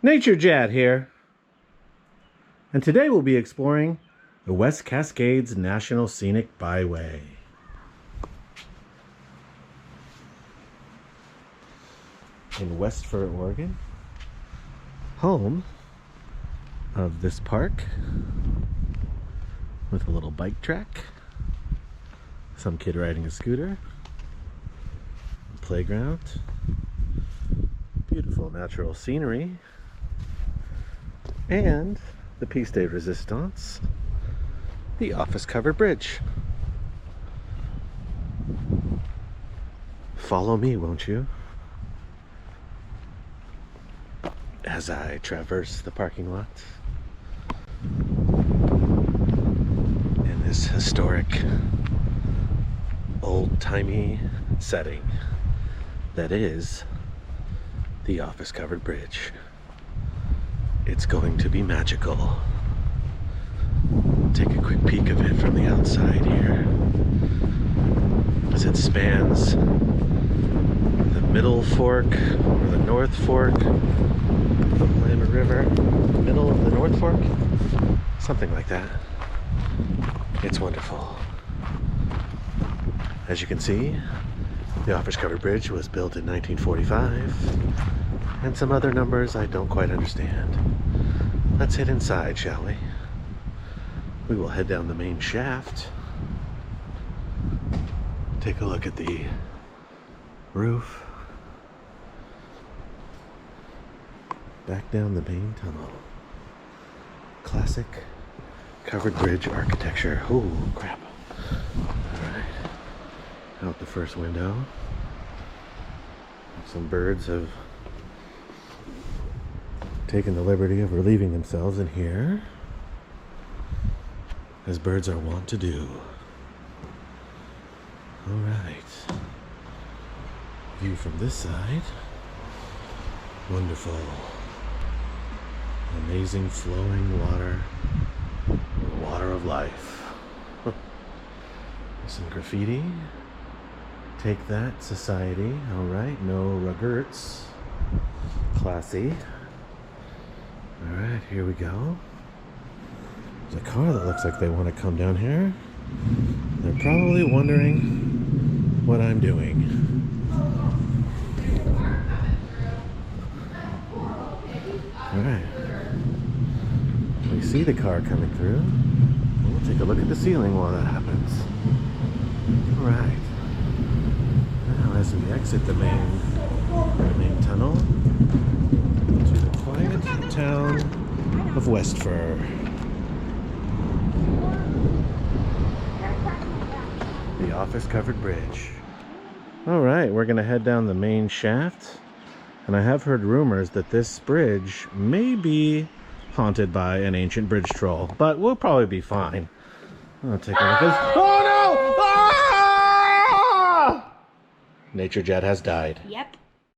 Nature Jadd here, and today we'll be exploring the West Cascades National Scenic Byway. In Weatfir, Oregon, home of this park with a little bike track, some kid riding a scooter, playground, beautiful natural scenery, and the piece de resistance, the office covered bridge. Follow me, won't you, as I traverse the parking lot in this historic, old-timey setting that is the office covered bridge. It's going to be magical. Take a quick peek of it from the outside here, as it spans the middle fork or the north fork of the Willamette River, middle of the north fork, something like that. It's wonderful. As you can see, the office covered bridge was built in 1945, and some other numbers I don't quite understand. Let's head inside, shall we? We will head down the main shaft, take a look at the roof, back down the main tunnel. Classic covered bridge architecture. Oh, crap. Alright. Out the first window. Some birds have taken the liberty of relieving themselves in here, as birds are wont to do. Alright. View from this side. Wonderful. Amazing flowing water. Water of life. Some graffiti. Take that, society. Alright, no ruggerts. Classy. Alright, here we go. There's a car that looks like they want to come down here. They're probably wondering what I'm doing. Alright. We see the car coming through. We'll take a look at the ceiling while that happens. Alright. Now as we exit the main tunnel to the quiet town of Weatfir. The office covered bridge. Alright, we're gonna head down the main shaft, and I have heard rumors that this bridge may be haunted by an ancient bridge troll, but we'll probably be fine. I'll take a look at... Oh no! Ah! Nature Jadd has died. Yep.